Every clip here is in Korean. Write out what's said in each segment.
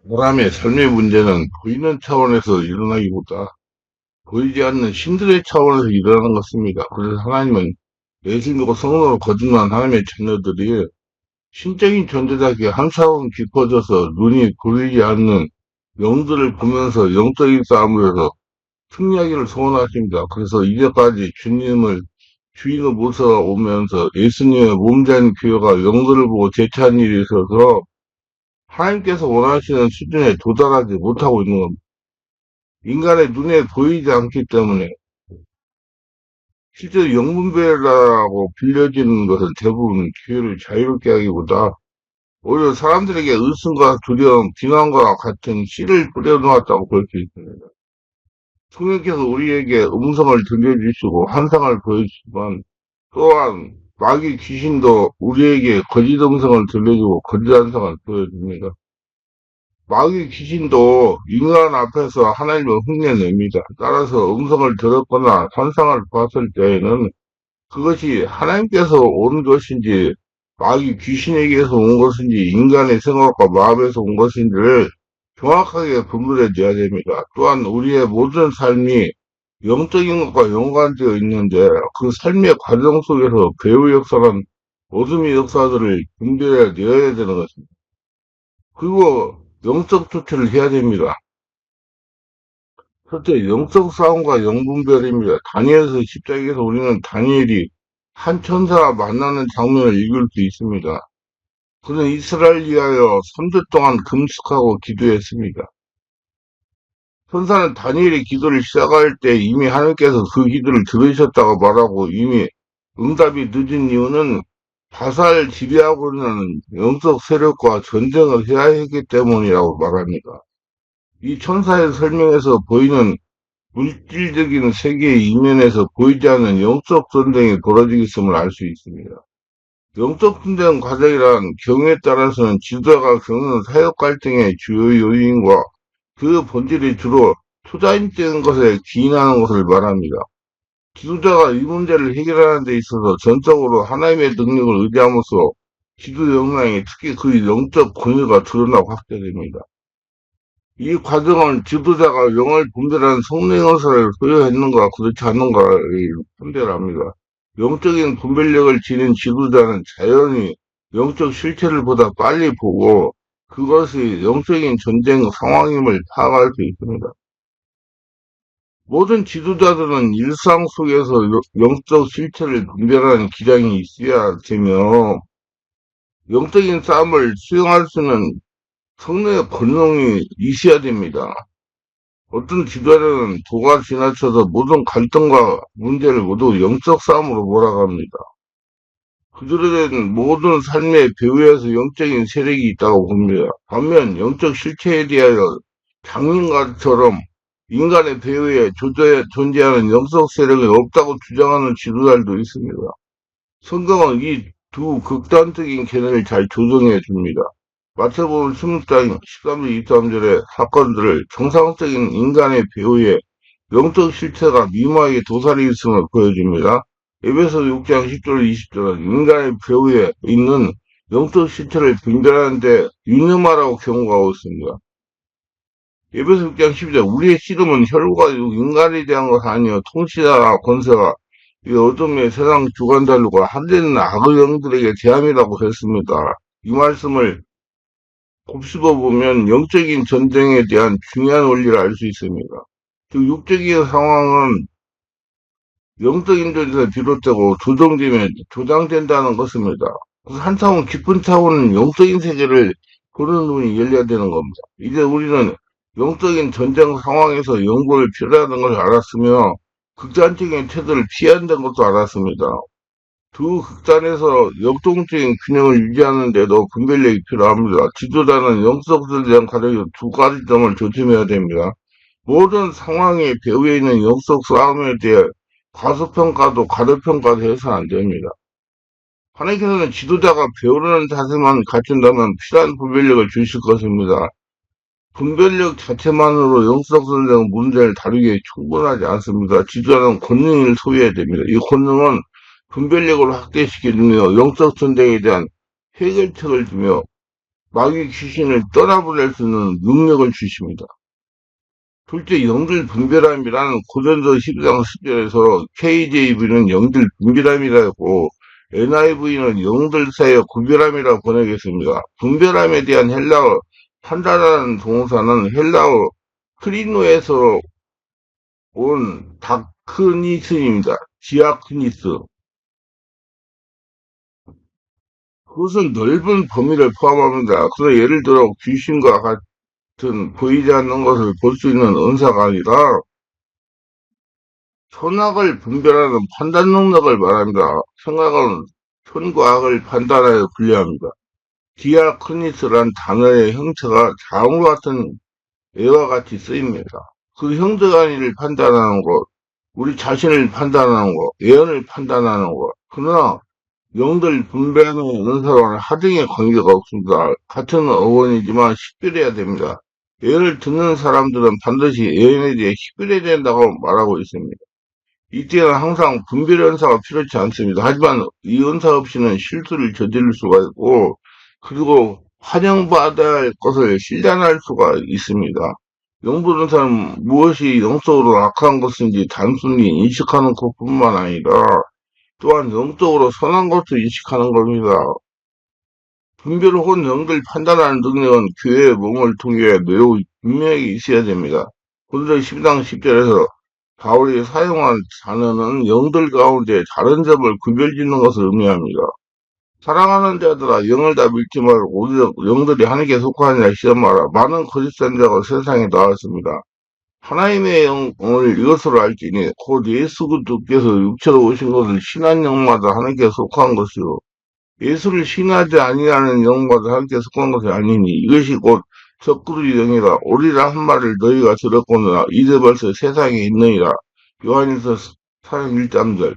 사람의 삶의 문제는 보이는 차원에서 일어나기보다 보이지 않는 신들의 차원에서 일어나는 것입니다. 그래서 하나님은 내신으로 성으로 거듭난 하나님의 자녀들이 신적인 존재답게 한 차원 깊어져서 눈이 보이지 않는 영들을 보면서 영적인 싸움을 해서 승리하기를 소원하십니다. 그래서 이제까지 주인을 모셔오면서 예수님의 몸된 교회가 영들을 보고 제치한 일이 있어서 하나님께서 원하시는 수준에 도달하지 못하고 있는 겁니다. 인간의 눈에 보이지 않기 때문에 실제로 영분별이라고 빌려지는 것은 대부분 기회를 자유롭게 하기보다 오히려 사람들에게 의심과 두려움, 비난과 같은 씨를 뿌려놓았다고 볼 수 있습니다. 성령께서 우리에게 음성을 들려주시고 환상을 보여주지만 또한 마귀 귀신도 우리에게 거짓 음성을 들려주고 거짓 환상을 보여줍니다. 마귀 귀신도 인간 앞에서 하나님을 흉내냅니다. 따라서 음성을 들었거나 환상을 봤을 때에는 그것이 하나님께서 온 것인지 마귀 귀신에게서 온 것인지 인간의 생각과 마음에서 온 것인지를 정확하게 분별해내야 됩니다. 또한 우리의 모든 삶이 영적인 것과 연관되어 있는데 그 삶의 과정 속에서 배후 역사란 어둠의 역사들을 분별해내야 되는 것입니다. 그리고 영적 조치를 해야 됩니다. 첫째, 영적 싸움과 영분별입니다. 다니엘서 10장에서 우리는 다니엘이 한 천사와 만나는 장면을 읽을 수 있습니다. 그는 이스라엘 위하여 3주 동안 금식하고 기도했습니다. 천사는 다니엘의 기도를 시작할 때 이미 하나님께서 그 기도를 들으셨다고 말하고 이미 응답이 늦은 이유는 바살 지배하고 있는 영적 세력과 전쟁을 해야 했기 때문이라고 말합니다. 이 천사의 설명에서 보이는 물질적인 세계의 이면에서 보이지 않는 영적 전쟁이 벌어지겠음을 알 수 있습니다. 영적 전쟁 과정이란 경우에 따라서는 지도자가 겪는 사역 갈등의 주요 요인과 그 본질이 주로 투자인적인 것에 기인하는 것을 말합니다. 지도자가 이 문제를 해결하는 데 있어서 전적으로 하나님의 능력을 의지함으로써 지도 역량이 특히 그 영적 권위가 드러나고 확대됩니다. 이 과정은 지도자가 영을 분별하는 성령 의사를 소유했는가 그렇지 않는가를 판별합니다. 영적인 분별력을 지닌 지도자는 자연히 영적 실체를 보다 빨리 보고 그것이 영적인 전쟁 상황임을 파악할 수 있습니다. 모든 지도자들은 일상 속에서 영적 실체를 분별하는 기량이 있어야 되며 영적인 싸움을 수행할 수 있는 성령의 권능이 있어야 됩니다. 어떤 지도자는 도가 지나쳐서 모든 갈등과 문제를 모두 영적 싸움으로 몰아갑니다. 그들에게는 모든 삶의 배후에서 영적인 세력이 있다고 봅니다. 반면 영적 실체에 대하여 장인과처럼 인간의 배후에 존재하는 영적 세력이 없다고 주장하는 지도자들도 있습니다. 성경은 이 두 극단적인 견해를 잘 조정해 줍니다. 마태복음 16장 13절 23절의 사건들을 정상적인 인간의 배후에 영적 실체가 미묘하게 도사리 있음을 보여줍니다. 에베소 6장 10절 20절은 인간의 배후에 있는 영적 실체를 분별하는데 유념하라고 경고하고 있습니다. 에베소 6장 12절 우리의 씨름은 혈과 육, 인간에 대한 것이 아니요 통치자와 권세가 이 어둠의 세상 주관자들과 한대는 악의 영들에게 대함이라고 했습니다. 이 말씀을 곱씹어 보면 영적인 전쟁에 대한 중요한 원리를 알 수 있습니다. 즉 육적인 상황은 영적인 존재에서 비롯되고 조장된다는 것입니다. 그래서 한 차원 깊은 차원은 영적인 세계를 보는 눈이 열려야 되는 겁니다. 이제 우리는 영적인 전쟁 상황에서 연구를 필요하다는 것을 알았으며 극단적인 태도를 피해야 한다는 것도 알았습니다. 두 극단에서 역동적인 균형을 유지하는 데도 분별력이 필요합니다. 지도자는 영적에 대한 과정에서 두 가지 점을 조심해야 됩니다. 모든 상황의 배후에 있는 영적 싸움에 대해 과소평가도 과도평가도 해서는 안 됩니다. 하나님께서는 지도자가 배우려는 자세만 갖춘다면 필요한 분별력을 주실 것입니다. 분별력 자체만으로 영적 전쟁 문제를 다루기에 충분하지 않습니다. 지도자는 권능을 소유해야 됩니다. 이 권능은 분별력을 확대시켜주며 영적 전쟁에 대한 해결책을 주며 마귀 귀신을 떠나보낼 수 있는 능력을 주십니다. 둘째, 영들 분별함이란 고전서 12장 10절에서 KJV는 영들 분별함이라고 NIV는 영들 사이의 구별함이라고 번역했습니다. 분별함에 대한 헬라어 판단하는 동사는 헬라어 크리노에서 온 다크니스입니다. 디아크니스. 그것은 넓은 범위를 포함합니다. 그래서 예를 들어 귀신과 같은 보이지 않는 것을 볼 수 있는 은사가 아니라 선악을 분별하는 판단 능력을 말합니다. 생각은 선과 악을 판단하여 분리합니다. 디아크니스란 단어의 형태가 다음과 같은 예와 같이 쓰입니다. 그 형제간의를 판단하는 것, 우리 자신을 판단하는 것, 예언을 판단하는 것. 그러나 영들 분별하는 은사와는 하등의 관계가 없습니다. 같은 어원이지만 식별해야 됩니다. 예언을 듣는 사람들은 반드시 예언에 대해 식별해야 된다고 말하고 있습니다. 이때는 항상 분별 연사가 필요치 않습니다. 하지만 이 연사 없이는 실수를 저지를 수가 있고, 그리고 환영받아야 할 것을 실현할 수가 있습니다. 영부전사는 무엇이 영적으로 악한 것인지 단순히 인식하는 것뿐만 아니라 또한 영적으로 선한 것을 인식하는 겁니다. 분별 혹은 영들 판단하는 능력은 교회의 몸을 통해 매우 분명히 있어야 됩니다. 고린도 12장 10절에서 바울이 사용한 단어는 영들 가운데 다른 점을 구별짓는 것을 의미합니다. 사랑하는 자들아 영을 다 믿지 말고 오히려 영들이 하나님께 속하느냐 시험하라. 많은 거짓 선자가 세상에 나왔습니다. 하나님의 영을 이것으로 알지니 곧 예수 그리스도께서 육체로 오신 것을 신한 영마다 하나님께 속한 것이요 예수를 신하지 아니하는 영마다 함께 속한 것이 아니니 이것이 곧 적그리 영이라 오리라 한 말을 너희가 들었거니와 이제 벌써 세상에 있느니라. 요한일서 4장 1절.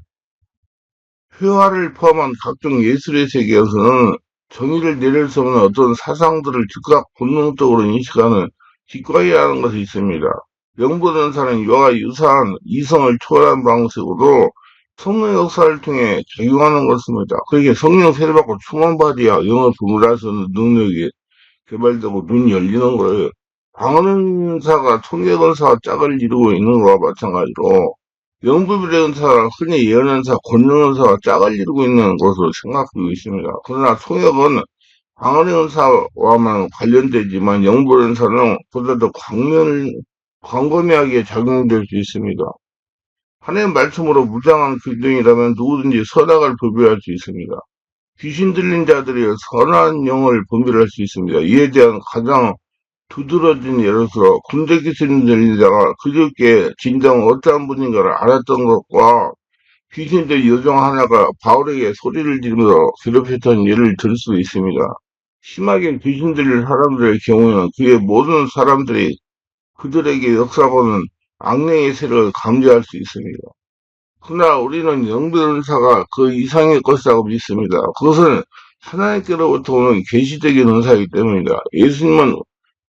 회화를 포함한 각종 예술의 세계에서는 정의를 내릴 수 없는 어떤 사상들을 즉각 본능적으로 인식하는 기과이라는 것이 있습니다. 영부전사는 이와 유사한 이성을 초월한 방식으로 성령 역사를 통해 작용하는 것입니다. 그러기에 성령 세례받고 충만받아야 영을 분별할 수 있는 능력이 개발되고 눈이 열리는 거예요. 방언은사가 통역은사와 짝을 이루고 있는 것과 마찬가지로 영부의 은사가 흔히 예언은사, 권능은사와 짝을 이루고 있는 것으로 생각되고 있습니다. 그러나 통역은 방언의 은사와만 관련되지만 영부의 은사는 보다 더 광범위하게 작용될 수 있습니다. 하나님 말씀으로 무장한 교정이라면 누구든지 선악을 분별할 수 있습니다. 귀신 들린 자들이 선한 영을 분별할 수 있습니다. 이에 대한 가장 두드러진 예로서 군대 귀신 들린 자가 그저께 진정 어떠한 분인가를 알았던 것과 귀신들 여종 하나가 바울에게 소리를 지르면서 괴롭혔던 예를 들 수 있습니다. 심하게 귀신 들린 사람들의 경우에는 그의 모든 사람들이 그들에게 역사하고는 악령의 세력을 감지할 수 있습니다. 그러나 우리는 영변은사가 그 이상의 것이라고 믿습니다. 그것은 하나님께로부터 오는 계시적인 은사이기 때문입니다. 예수님은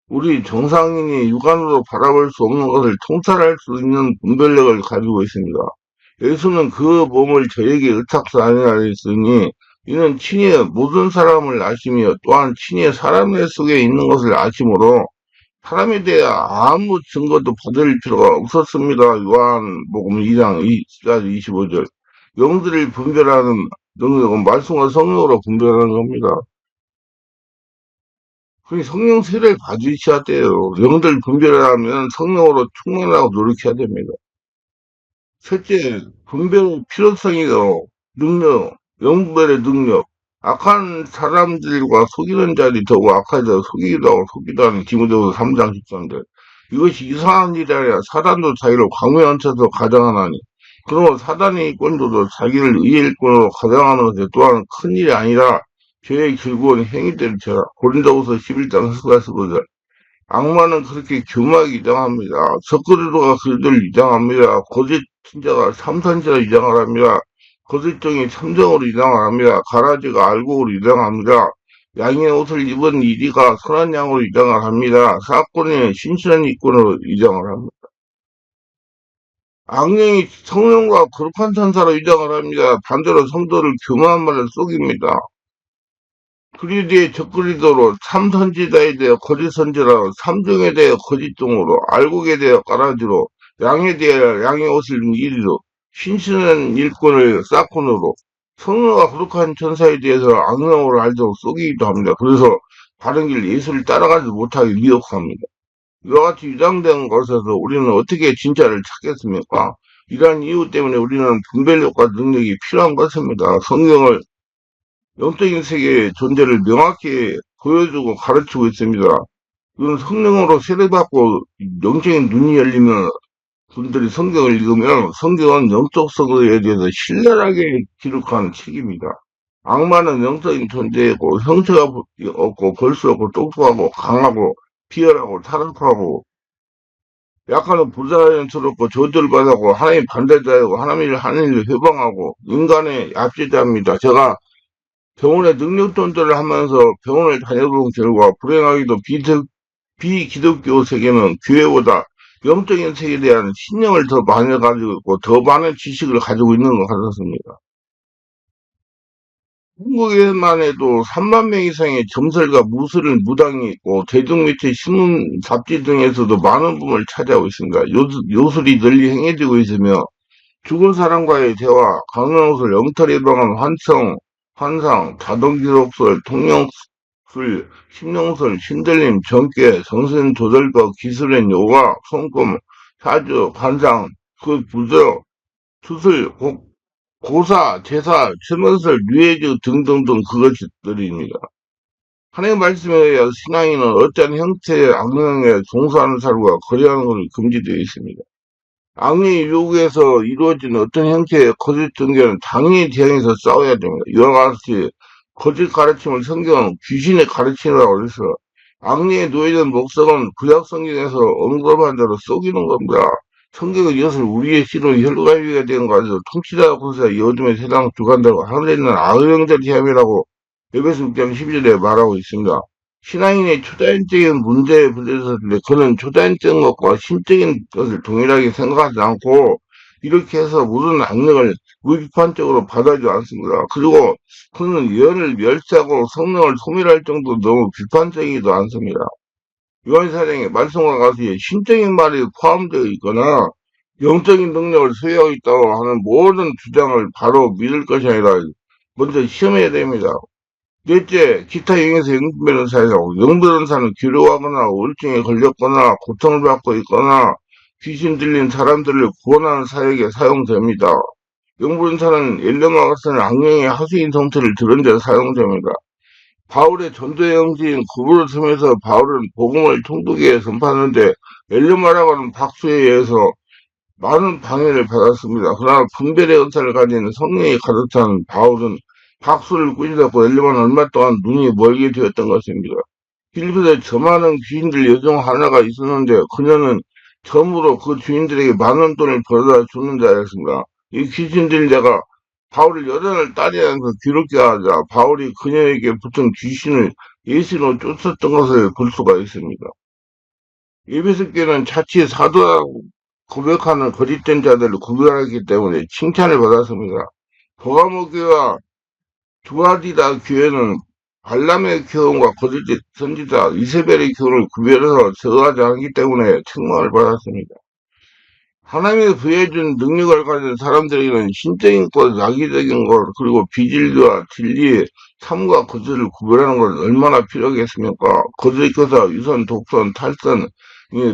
우리 정상인이 육안으로 바라볼 수 없는 것을 통찰할 수 있는 분별력을 가지고 있습니다. 예수는 그 몸을 저에게 의탁서 아니하였으니 이는 친히 모든 사람을 아시며 또한 친히 사람의 속에 있는 것을 아심으로 사람에 대해 아무 증거도 받을 필요가 없었습니다. 요한복음 2장 25절. 영들을 분별하는 능력은 말씀과 성령으로 분별하는 겁니다. 그 성령 세례를 받으셔야 돼요. 영들 분별하면 성령으로 충만하고 노력해야 됩니다. 셋째, 분별의 필요성이요. 능력, 영분별의 능력. 악한 사람들과 속이는 자들이 더욱 악하죠. 속이기도 하고 속기도 하는 디모데후서 3장 13절. 이것이 이상한 일이 아니라 사단도 자기를 광명에 얹혀서 가장하나니. 그러면 사단의 일꾼들도 자기를 의의 일꾼으로 가장하는 것이 또한 큰 일이 아니라 죄의 즐거운 행위들을 제가 고린도후서 11장 15절. 악마는 그렇게 교묘하게 위장합니다. 적그리스도가 그들을 위장합니다. 거짓 신자가 참선자를 위장을 합니다. 거짓 종이 참정으로 위장을 합니다. 가라지가 알곡으로 위장합니다. 양의 옷을 입은 이리가 선한 양으로 위장을 합니다. 사건이 신실한 일꾼으로 위장을 합니다. 악령이 성령과 거룩한 천사로 위장을 합니다. 반대로 성도를 교묘한 말을 속입니다. 그리되에 적그리도록 참선지자에 대해 거짓선지라 삼중에 대해 거짓종으로 알곡에 대해 까라지로 양에 대해 양의 옷을 이리로 신신한 일꾼을 싹군으로 성령과 거룩한 천사에 대해서 악령으로 알도록 속이기도 합니다. 그래서 바른 길 예수를 따라가지 못하게 미혹합니다. 이와 같이 유장된 것에서 우리는 어떻게 진짜를 찾겠습니까? 이러한 이유 때문에 우리는 분별력과 능력이 필요한 것입니다. 성경을 영적인 세계의 존재를 명확히 보여주고 가르치고 있습니다. 이건 성령으로 세례받고 영적인 눈이 열리면 분들이 성경을 읽으면 성경은 영적 서거에 대해서 신랄하게 기록한 책입니다. 악마는 영적인 존재이고 형체가 없고 볼 수 없고 똑똑하고 강하고 비열하고 타락하고 약간은 부자연스럽고 저주받하고 하나님 반대자이고 하나님을 회방하고 인간의 압제자입니다. 제가 병원에 능력 전도를 하면서 병원을 다녀본 결과 불행하게도 비기독교 세계는 교회보다 영적인 세계에 대한 신념을 더 많이 가지고 있고 더 많은 지식을 가지고 있는 것 같았습니다. 한국에만 해도 3만 명 이상의 점설과 무술을 무당이 있고 대중매체 신문 잡지 등에서도 많은 부분을 차지하고 있습니다. 요술이 널리 행해지고 있으며 죽은 사람과의 대화, 강령술, 영탈 예방은 환상, 자동기록술, 통영술, 심령술, 신들림, 정계, 정신조절법, 기술엔 요가, 손금, 사주, 관상, 그 부조, 수술, 고사, 제사, 최면술, 류해주 등등등 그것들입니다. 하나님의 말씀에 의해 신앙인은 어떠한 형태의 악령에 종사하는 사람과 거래하는 것을 금지되어 있습니다. 악령의 요구에서 이루어진 어떤 형태의 거짓 증거는 당연히 대항해서 싸워야 됩니다. 이와 같이 거짓 가르침을 성경은 귀신의 가르침이라고 해서 악령에 놓여진 목적은 구약 성경에서 언급한 대로 속이는 겁니다. 성경은 이것을 우리의 씨로 혈관위가 된 것에서 통치자 군사 요즘의 세상 주관들과 하늘에 있는 악령들 시험이라고 에베소 6장 12절에 말하고 있습니다. 신앙인의 초자연적인 문제에 부딪혔을 때 그는 초자연적인 것과 신적인 것을 동일하게 생각하지 않고 이렇게 해서 모든 악령을 무비판적으로 받아주지 않습니다. 그리고 그는 예언을 멸시하고 성령을 소멸할 정도로 너무 비판적이지도 않습니다. 요한사장의 말씀과 같이 신적인 말이 포함되어 있거나 영적인 능력을 소유하고 있다고 하는 모든 주장을 바로 믿을 것이 아니라 먼저 시험해야 됩니다. 넷째, 기타 영에서 영변호사이라고 영변호사는 괴로워하거나 우울증에 걸렸거나 고통을 받고 있거나 귀신 들린 사람들을 구원하는 사역에 사용됩니다. 영변호사는 엘레마 같은 악령의 하수인 성체를 들은 데 사용됩니다. 바울의 전도의 형제인 구부를 통해서 바울은 복음을 통독에 전파하는데 엘레마라고 하는 박수에 의해서 많은 방해를 받았습니다. 그러나 분별의 은사를 가진 성령이 가득 찬 바울은 박수를 꾸짖었고 엘리만 얼마 동안 눈이 멀게 되었던 것입니다. 필리핀에 저 많은 귀신들 여종 하나가 있었는데 그녀는 점으로 그 주인들에게 많은 돈을 벌어다 주는 자였습니다. 이 귀신들 내가 바울을 여전을 따리하면서 괴롭게 하자 바울이 그녀에게 붙은 귀신을 예수로 쫓았던 것을 볼 수가 있습니다. 에베소교는 자칫 사도라고 고백하는 거짓된 자들을 구별하기 때문에 칭찬을 받았습니다. 버가모 교회와 두아디라 교회는 발람의 교훈과 거짓 선지자 이세벨의 교훈을 구별해서 저하지 않기 때문에 책망을 받았습니다. 하나님이 부여해준 능력을 가진 사람들에게는 신적인 것, 악의적인 것, 그리고 비진리와 진리, 참과 거짓을 구별하는 것 얼마나 필요하겠습니까? 거짓 교사, 유선, 독선, 탈선,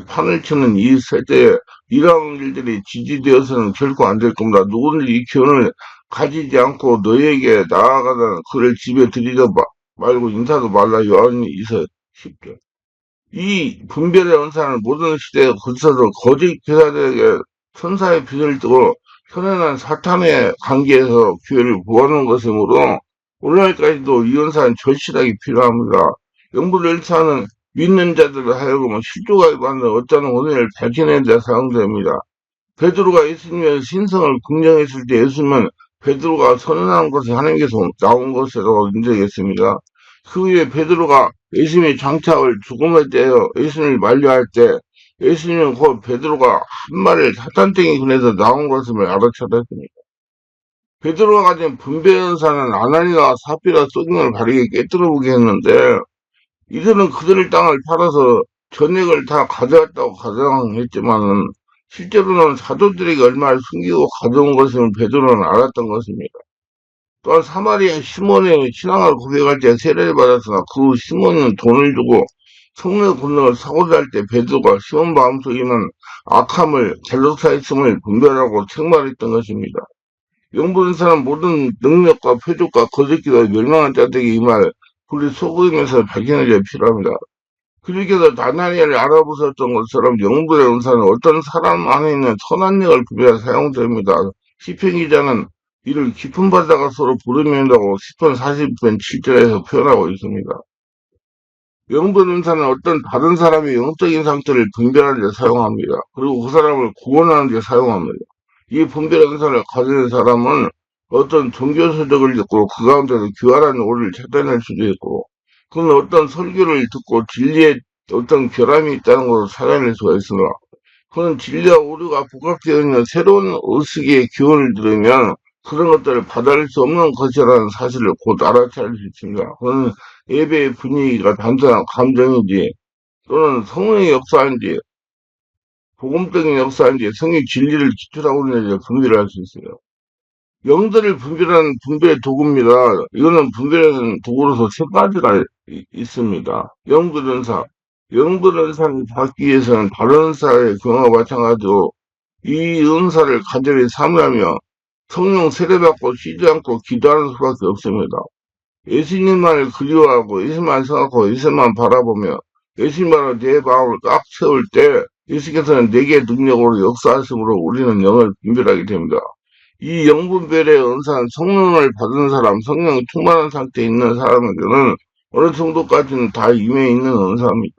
판을 치는 이 세대에 이러한 일들이 지지되어서는 결코 안 될 겁니다. 누구든지 이 교훈을 가지지 않고 너에게 나아가다 그를 집에 들이도 말고 인사도 말라 요한이 있어 10절. 이 분별의 은사는 모든 시대에 거쳐서 거짓 교사들에게 천사의 빛을 뜨고 현현한 사탄의 관계에서 교회를 구하는 것이므로 오늘날까지도 이 은사는 절실하게 필요합니다. 영부를 일치하는 믿는 자들을 하여금 실조가 받는 어떤 원인을 밝혀내는 데 사용됩니다. 베드로가 예수님의 신성을 긍정했을 때 예수님은 베드로가 선언한 것이 하나님께서 나온 것이라고 인정했습니다. 그 후에 베드로가 예수님의 장차올 죽음에 대하여 예수님을 만류할 때 예수님은 그 베드로가 한 말을 사탄땡이 군에서 나온 것임을 알아차렸습니다. 베드로가 가진 분별 은사는 아나니아와 삽비라 소경을 바르게 깨뜨려보게 했는데 이들은 그들의 땅을 팔아서 전액을 다 가져왔다고 가정했지만은 실제로는 사도들에게 얼마를 숨기고 가져온 것을 베드로는 알았던 것입니다. 또한 사마리아 시몬의 신앙을 고백할 때 세례를 받았으나 그 시몬은 돈을 주고 성령의 권능을 사고자 할 때 베드로가 시몬 마음속에는 악함을 잘못하였음을 분별하고 책망했던 것입니다. 영부인 사람 모든 능력과 표적과 거짓기도 멸망한 자들에게 이 말 우리 소그림에서 밝혀내야 필요합니다. 그렇게도 나나니아를 알아보셨던 것처럼 영부의 은사는 어떤 사람 안에 있는 선한 영을 구별해 사용됩니다. 시편 기자는 이를 깊은 바다가 서로 부르면다고 시편 40편 7절에서 표현하고 있습니다. 영부 은사는 어떤 다른 사람의 영적인 상태를 분별하는 데 사용합니다. 그리고 그 사람을 구원하는 데 사용합니다. 이 분별 은사를 가진 사람은 어떤 종교 서적을 듣고 그 가운데서 교활한 오를 찾아낼 수도 있고 그는 어떤 설교를 듣고 진리에 어떤 결함이 있다는 것을 찾아낼 수가 있으나 그는 진리와 오류가 부각되어 있는 새로운 의식의 기운을 들으면 그런 것들을 받아들일 수 없는 것이라는 사실을 곧 알아차릴 수 있습니다. 그는 예배의 분위기가 단순한 감정인지 또는 성령의 역사인지 복음적인 역사인지 성의 진리를 기초하고 있는지 분별을 할 수 있어요. 영들을 분별하는 분별의 도구입니다. 이거는 분별하는 도구로서 세 가지가 있습니다. 영분은사. 영분은사를 받기 위해서는 다른 은사의 경우와 마찬가지로 이 은사를 간절히 사모하며 성령 세례받고 쉬지 않고 기도하는 수밖에 없습니다. 예수님만을 그리워하고 예수님만 생각하고 예수님만 바라보며 예수님만으로 내 마음을 꽉 채울 때 예수께서는 내게 능력으로 역사하심으로 우리는 영을 분별하게 됩니다. 이 영분별의 은사는 성령을 받은 사람, 성령 충만한 상태에 있는 사람에게는 어느 정도까지는 다 임해 있는 은사입니다.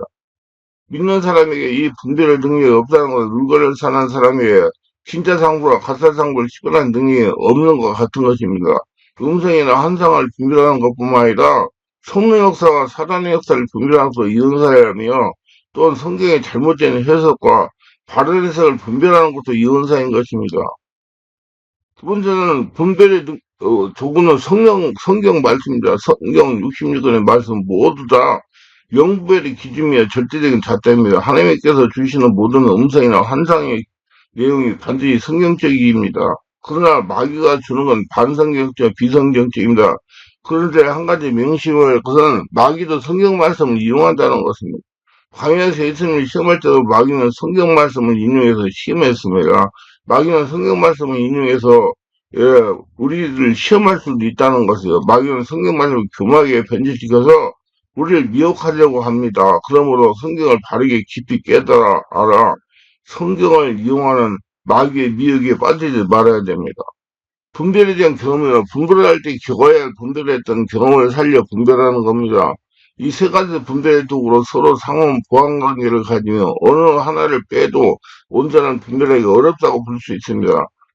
믿는 사람에게 이 분별의 능력이 없다는 것은 물건을 사는 사람에게 진짜 상부와 가짜 상부를 식별한 능력이 없는 것 같은 것입니다. 음성이나 환상을 분별하는 것뿐만 아니라 성령 역사와 사단의 역사를 분별하는 것도 이 은사이라며 또한 성경의 잘못된 해석과 바른 해석을 분별하는 것도 이 은사인 것입니다. 두 번째는 분별의 도구는 성경 말씀입니다. 성경 66권의 말씀 모두 다 영분별의 기준이며 절대적인 잣대입니다. 하나님께서 주시는 모든 음성이나 환상의 내용이 반드시 성경적입니다. 그러나 마귀가 주는 건 반성경적, 비성경적입니다. 그런데 한 가지 명심할 것은 마귀도 성경 말씀을 이용한다는 것입니다. 광야에서 예수님을 시험할 때도 마귀는 성경 말씀을 인용해서 시험했습니다. 마귀는 성경 말씀을 인용해서 우리를 시험할 수도 있다는 것이요. 마귀는 성경 말씀을 교묘하게 변질시켜서 우리를 미혹하려고 합니다. 그러므로 성경을 바르게 깊이 깨달아 알아 성경을 이용하는 마귀의 미혹에 빠지지 말아야 됩니다. 분별에 대한 경험이요. 분별을 할 때 겪어야 할 분별했던 경험을 살려 분별하는 겁니다. 이 세 가지 분별의 도구로 서로 상호 보완 관계를 가지며 어느 하나를 빼도 온전한 분별하기 어렵다고 볼 수 있습니다.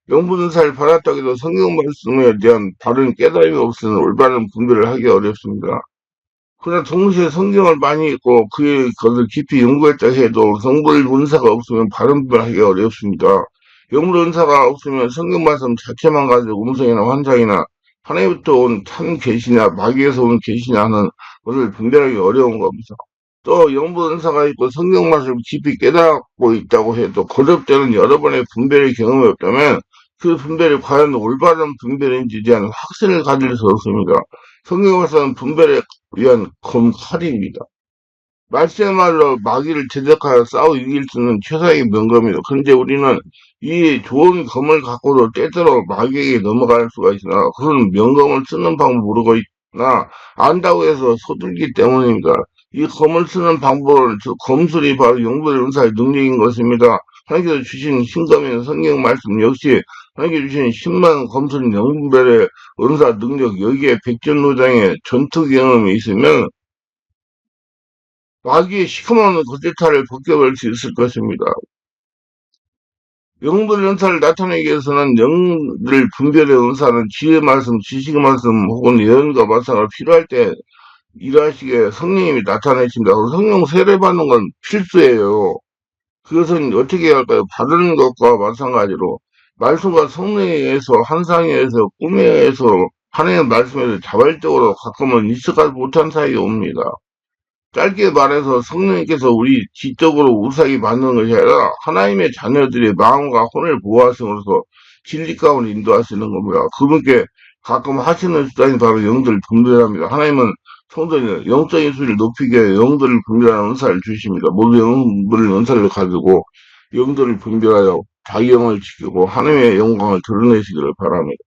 영분은사를 받았다고 해도 성경 말씀에 대한 바른 깨달음이 없으면 올바른 분별을 하기 어렵습니다. 그러나 동시에 성경을 많이 읽고 그것을 깊이 연구했다 해도 성불 은사가 없으면 바른 분별하기 어렵습니다. 영물 은사가 없으면 성경 말씀 자체만 가지고 음성이나 환상이나 하나님부터 온 참 계시냐 마귀에서 온 계시냐 하는 것을 분별하기 어려운 겁니다. 또 영분 은사가 있고 성경 말씀을 깊이 깨닫고 있다고 해도 거듭되는 여러 번의 분별의 경험이 없다면 그 분별이 과연 올바른 분별인지에 대한 확신을 가질 수 없습니다. 성경에서는 분별에 위한 검칼입니다. 말씀말로 마귀를 대적하여 싸워 이길 수 있는 최상의 명검이다. 그런데 우리는 이 좋은 검을 갖고도 때때로 마귀에게 넘어갈 수가 있으나 그런 명검을 쓰는 방법을 모르고 있나 안다고 해서 서툴기 때문입니다. 이 검을 쓰는 방법은 검술이 바로 영분의 은사의 능력인 것입니다. 하나님께서 주신 신검인 성경 말씀 역시 하나님께서 주신 10만 검술 영분별의 은사 능력 여기에 백전노장의 전투 경험이 있으면 마귀의 시커먼 거짓말을 벗겨버릴 수 있을 것입니다. 영분의 은사를 나타내기 위해서는 영들 분별의 은사는 지혜 말씀, 지식 말씀 혹은 예언과 말씀을 필요할 때 일하시게 성령님이 나타내십니다. 성령 세례받는 건 필수예요. 그것은 어떻게 해야 할까요? 받는 것과 마찬가지로 말씀과 성령에서, 환상에서, 꿈에서, 하나님의 말씀에서 자발적으로 가끔은 인식하지 못한 사이에 옵니다. 짧게 말해서 성령님께서 우리 지적으로 우사히 받는 것이 아니라 하나님의 자녀들의 마음과 혼을 보호하심으로써 진리 가운데 인도하시는 겁니다. 그분께 가끔 하시는 수단이 바로 영들을 분별합니다. 하나님은 성도는 영적인 수를 높이기 위해 영들을 분별하는 은사를 주십니다. 모두 영들을 은사를 가지고 영들을 분별하여 자기 영을 지키고 하나님의 영광을 드러내시기를 바랍니다.